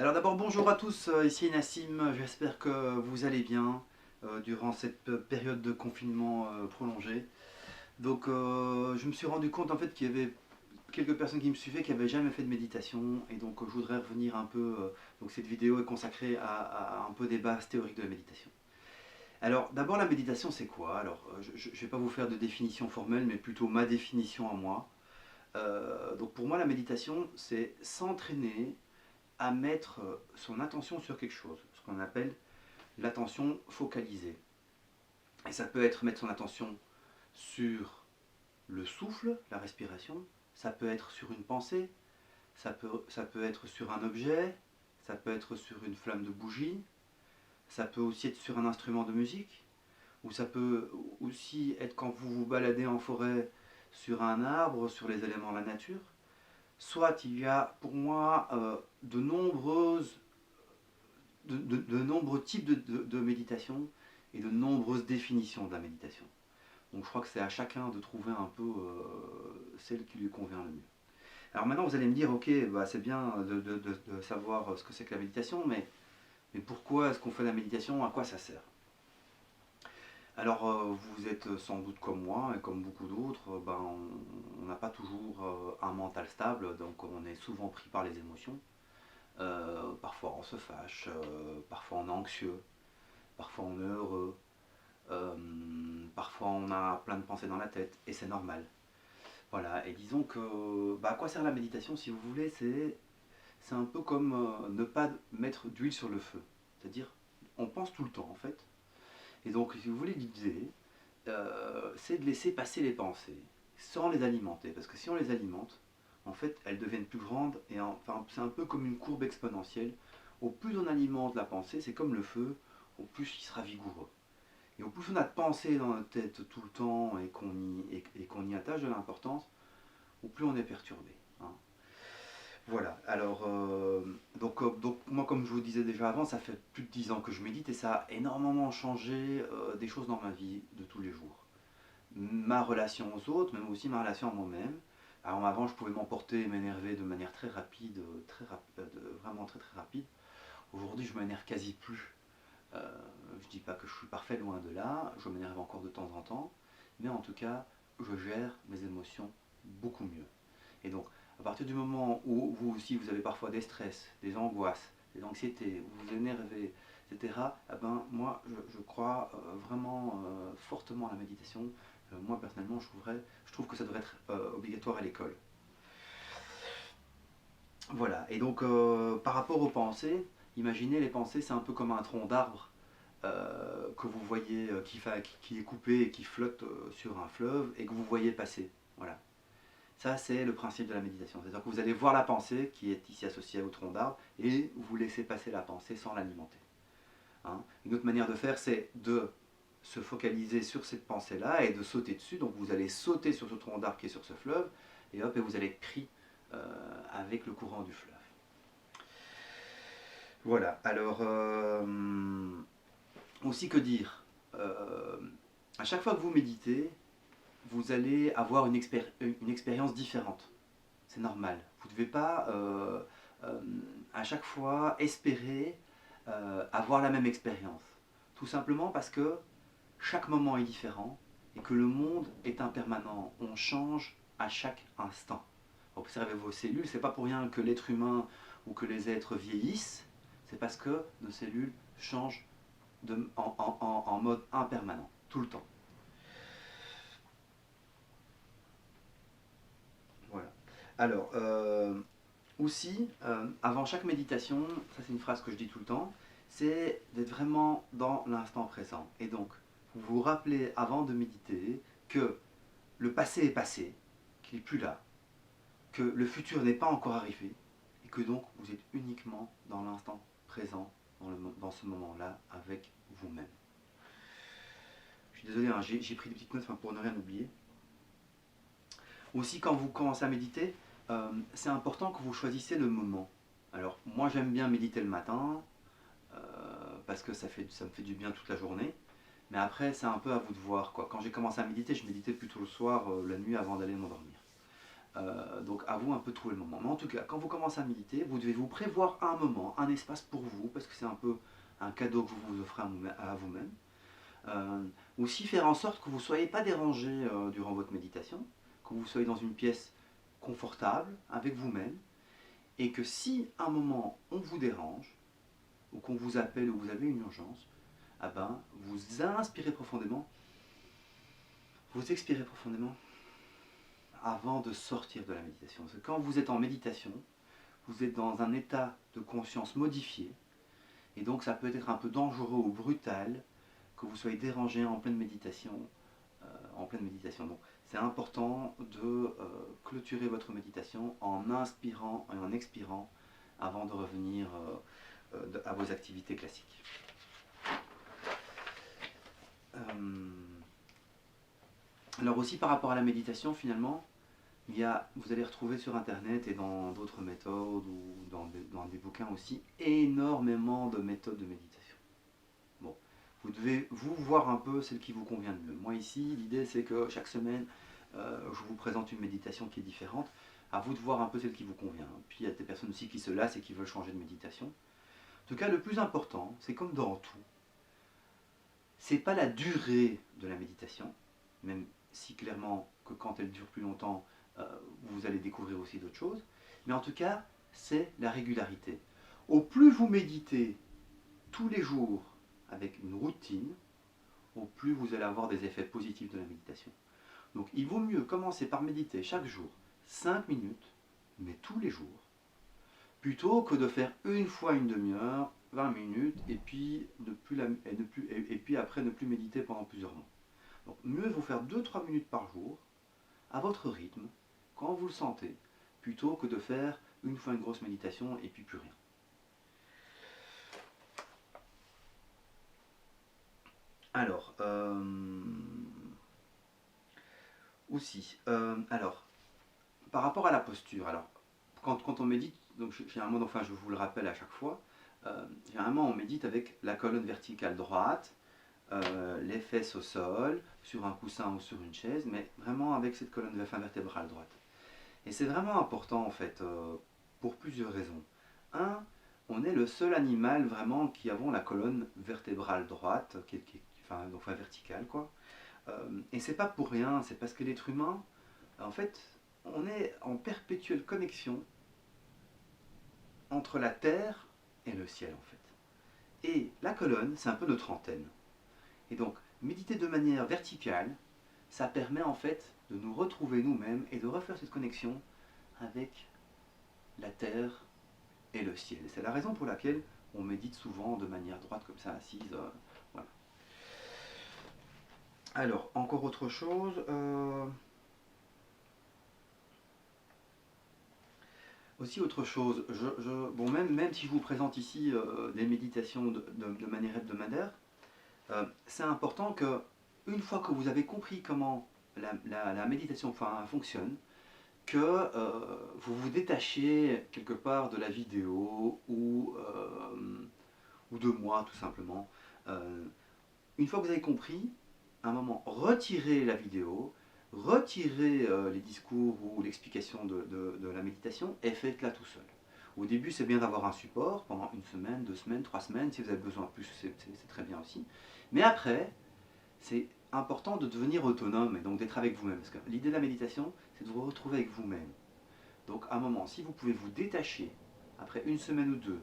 Alors d'abord bonjour à tous, ici Nassim, j'espère que vous allez bien durant cette période de confinement prolongé. Donc je me suis rendu compte en fait qu'il y avait quelques personnes qui me suivaient qui n'avaient jamais fait de méditation et donc je voudrais revenir un peu, donc cette vidéo est consacrée à un peu des bases théoriques de la méditation. Alors d'abord la méditation c'est quoi? Alors je ne vais pas vous faire de définition formelle mais plutôt ma définition à moi. Donc pour moi la méditation c'est s'entraîner à mettre son attention sur quelque chose, ce qu'on appelle l'attention focalisée. Et ça peut être mettre son attention sur le souffle, la respiration, ça peut être sur une pensée, ça peut être sur un objet, ça peut être sur une flamme de bougie, ça peut aussi être sur un instrument de musique, ou ça peut aussi être quand vous vous baladez en forêt sur un arbre, sur les éléments de la nature. Soit il y a pour moi de nombreux types de méditation et de nombreuses définitions de la méditation. Donc je crois que c'est à chacun de trouver un peu celle qui lui convient le mieux. Alors maintenant vous allez me dire, ok, bah, c'est bien de savoir ce que c'est que la méditation, mais pourquoi est-ce qu'on fait la méditation? À quoi ça sert? Alors vous êtes sans doute comme moi et comme beaucoup d'autres, ben, on n'a pas toujours un mental stable, donc on est souvent pris par les émotions. Parfois on se fâche, parfois on est anxieux, parfois on est heureux, euh, parfois on a plein de pensées dans la tête, et c'est normal. Voilà, et disons que, bah, à quoi sert la méditation si vous voulez, c'est un peu comme ne pas mettre d'huile sur le feu. C'est-à-dire, on pense tout le temps en fait, et donc si vous voulez l'idée, c'est de laisser passer les pensées, sans les alimenter, parce que si on les alimente, en fait, elles deviennent plus grandes, et enfin, c'est un peu comme une courbe exponentielle. Au plus on alimente la pensée, c'est comme le feu, au plus il sera vigoureux. Et au plus on a de pensées dans notre tête tout le temps et qu'on y attache de l'importance, au plus on est perturbé. Hein. Voilà, alors, donc moi comme je vous disais déjà avant, ça fait plus de 10 ans que je médite et ça a énormément changé des choses dans ma vie de tous les jours. Ma relation aux autres, même aussi ma relation à moi-même. Alors avant je pouvais m'emporter et m'énerver de manière très rapide, vraiment très très rapide. Aujourd'hui je m'énerve quasi plus. Je ne dis pas que je suis parfait, loin de là, je m'énerve encore de temps en temps, mais en tout cas, je gère mes émotions beaucoup mieux. Et donc, à partir du moment où vous aussi, vous avez parfois des stress, des angoisses, des anxiétés, vous vous énervez, etc., eh ben, moi, je crois vraiment fortement à la méditation. Moi, personnellement, je trouve que ça devrait être obligatoire à l'école. Voilà, et donc, par rapport aux pensées, imaginez les pensées, c'est un peu comme un tronc d'arbre que vous voyez qui est coupé et qui flotte sur un fleuve et que vous voyez passer. Voilà. Ça, c'est le principe de la méditation. C'est-à-dire que vous allez voir la pensée qui est ici associée au tronc d'arbre et vous laissez passer la pensée sans l'alimenter. Hein. Une autre manière de faire, c'est de se focaliser sur cette pensée-là et de sauter dessus. Donc vous allez sauter sur ce tronc d'arbre qui est sur ce fleuve et hop, et vous allez être pris avec le courant du fleuve. Voilà. Alors, aussi que dire à chaque fois que vous méditez, vous allez avoir une expérience différente. C'est normal. Vous ne devez pas à chaque fois espérer avoir la même expérience. Tout simplement parce que chaque moment est différent et que le monde est impermanent. On change à chaque instant. Observez vos cellules, c'est pas pour rien que l'être humain ou que les êtres vieillissent, c'est parce que nos cellules changent en mode impermanent, tout le temps. Voilà. Alors, aussi, avant chaque méditation, ça c'est une phrase que je dis tout le temps, c'est d'être vraiment dans l'instant présent. Et donc, vous vous rappelez avant de méditer que le passé est passé, qu'il n'est plus là, que le futur n'est pas encore arrivé, et que donc vous êtes uniquement dans l'instant présent, dans ce moment-là, avec vous-même. Je suis désolé, hein, j'ai pris des petites notes pour ne rien oublier. Aussi, quand vous commencez à méditer, c'est important que vous choisissez le moment. Alors, moi j'aime bien méditer le matin, parce que ça me fait du bien toute la journée. Mais après, c'est un peu à vous de voir, quoi. Quand j'ai commencé à méditer, je méditais plutôt le soir, la nuit, avant d'aller m'endormir. Donc à vous un peu de trouver le moment. Mais en tout cas, quand vous commencez à méditer, vous devez vous prévoir un moment, un espace pour vous, parce que c'est un peu un cadeau que vous vous offrez à vous-même. Aussi faire en sorte que vous ne soyez pas dérangé durant votre méditation, que vous soyez dans une pièce confortable avec vous-même, et que si à un moment on vous dérange, ou qu'on vous appelle ou vous avez une urgence, ah ben, vous inspirez profondément, vous expirez profondément avant de sortir de la méditation. Parce que quand vous êtes en méditation, vous êtes dans un état de conscience modifié, et donc ça peut être un peu dangereux ou brutal que vous soyez dérangé en pleine méditation. Donc c'est important de clôturer votre méditation en inspirant et en expirant avant de revenir à vos activités classiques. Alors aussi par rapport à la méditation, finalement, vous allez retrouver sur internet et dans d'autres méthodes ou dans des bouquins aussi énormément de méthodes de méditation. Bon, vous devez vous voir un peu celle qui vous convient le mieux. Moi ici, l'idée c'est que chaque semaine, je vous présente une méditation qui est différente. À vous de voir un peu celle qui vous convient. Puis il y a des personnes aussi qui se lassent et qui veulent changer de méditation. En tout cas, le plus important, c'est comme dans tout, c'est pas la durée de la méditation, même si clairement que quand elle dure plus longtemps, vous allez découvrir aussi d'autres choses, mais en tout cas, c'est la régularité. Au plus vous méditez tous les jours avec une routine, au plus vous allez avoir des effets positifs de la méditation. Donc il vaut mieux commencer par méditer chaque jour 5 minutes, mais tous les jours, plutôt que de faire une fois une demi-heure, 20 minutes, et puis, après ne plus méditer pendant plusieurs mois. Donc mieux vaut faire 2-3 minutes par jour, à votre rythme, quand vous le sentez, plutôt que de faire une fois une grosse méditation et puis plus rien. Alors, par rapport à la posture, alors, quand on médite, donc généralement, enfin je vous le rappelle à chaque fois, généralement on médite avec la colonne verticale droite, les fesses au sol, sur un coussin ou sur une chaise, mais vraiment avec cette colonne vertébrale droite. Et c'est vraiment important en fait, pour plusieurs raisons. Un, on est le seul animal vraiment qui avons la colonne vertébrale droite, enfin verticale quoi. Et c'est pas pour rien, c'est parce que l'être humain, en fait, on est en perpétuelle connexion entre la terre et le ciel en fait. Et la colonne, c'est un peu notre antenne. Et donc, méditer de manière verticale, ça permet en fait de nous retrouver nous-mêmes et de refaire cette connexion avec la terre et le ciel. C'est la raison pour laquelle on médite souvent de manière droite comme ça, assise. Voilà. Alors, encore autre chose. Aussi autre chose, bon, même si je vous présente ici des méditations de manière hebdomadaire, c'est important que, une fois que vous avez compris comment la méditation fonctionne, que vous vous détachiez quelque part de la vidéo ou de moi tout simplement. Une fois que vous avez compris, à un moment, retirez la vidéo, retirez les discours ou l'explication de la méditation et faites-la tout seul. Au début, c'est bien d'avoir un support pendant 1 semaine, 2 semaines, 3 semaines. Si vous avez besoin de plus, c'est très bien aussi. Mais après, c'est important de devenir autonome et donc d'être avec vous-même. Parce que l'idée de la méditation, c'est de vous retrouver avec vous-même. Donc à un moment, si vous pouvez vous détacher, après 1 semaine ou 2,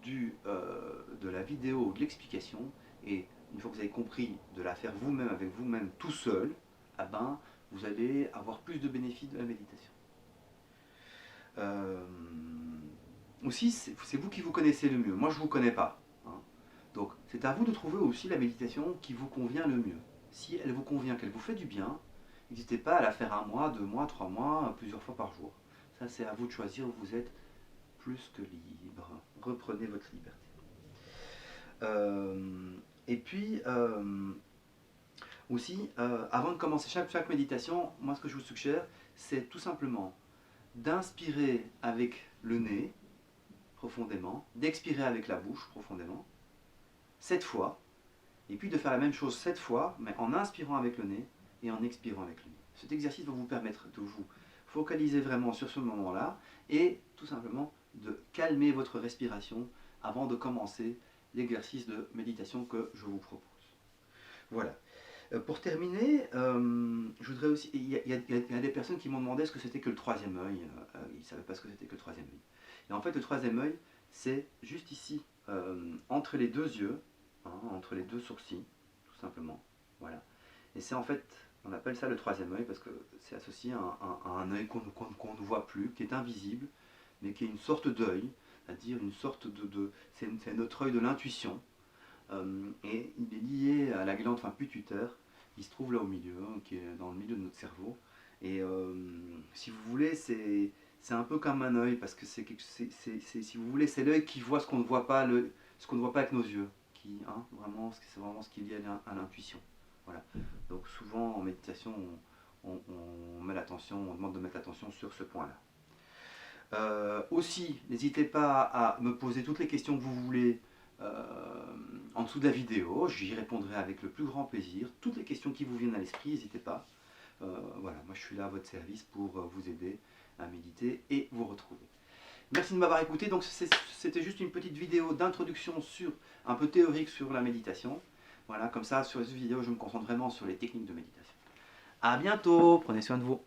de la vidéo ou de l'explication, et une fois que vous avez compris de la faire vous-même avec vous-même tout seul, eh ben, vous allez avoir plus de bénéfices de la méditation. Aussi, c'est vous qui vous connaissez le mieux. Moi, je ne vous connais pas. Hein. Donc, c'est à vous de trouver aussi la méditation qui vous convient le mieux. Si elle vous convient, qu'elle vous fait du bien, n'hésitez pas à la faire 1 mois, 2 mois, 3 mois, plusieurs fois par jour. Ça, c'est à vous de choisir. Vous êtes plus que libre. Reprenez votre liberté. Et puis, aussi, avant de commencer chaque méditation, moi ce que je vous suggère, c'est tout simplement d'inspirer avec le nez, profondément, d'expirer avec la bouche, profondément, 7 fois, et puis de faire la même chose 7 fois, mais en inspirant avec le nez et en expirant avec le nez. Cet exercice va vous permettre de vous focalisez vraiment sur ce moment-là et tout simplement de calmer votre respiration avant de commencer l'exercice de méditation que je vous propose. Voilà. Pour terminer, je voudrais aussi. Il y a des personnes qui m'ont demandé ce que c'était que le troisième œil. Ils ne savaient pas ce que c'était que le troisième œil. Et en fait, le troisième œil, c'est juste ici, entre les deux yeux, hein, entre les deux sourcils, tout simplement. Voilà. Et c'est en fait, on appelle ça le troisième œil parce que c'est associé à un œil qu'on ne voit plus, qui est invisible, mais qui est une sorte d'œil, c'est-à-dire une sorte c'est notre œil de l'intuition. Et il est lié à la glande pituitaire qui se trouve là au milieu, qui est dans le milieu de notre cerveau. Et si vous voulez, c'est un peu comme un œil, parce que si vous voulez, c'est l'œil qui voit ce qu'on ne voit pas, ce qu'on ne voit pas avec nos yeux. Vraiment, c'est vraiment ce qui est lié à l'intuition. Voilà. Donc souvent en méditation, on met l'attention, on demande de mettre l'attention sur ce point-là. Aussi, n'hésitez pas à me poser toutes les questions que vous voulez en dessous de la vidéo, j'y répondrai avec le plus grand plaisir. Toutes les questions qui vous viennent à l'esprit, n'hésitez pas. Voilà, moi je suis là à votre service pour vous aider à méditer et vous retrouver. Merci de m'avoir écouté. Donc c'était juste une petite vidéo d'introduction un peu théorique sur la méditation. Voilà, comme ça sur cette vidéo je me concentre vraiment sur les techniques de méditation. A bientôt, prenez soin de vous.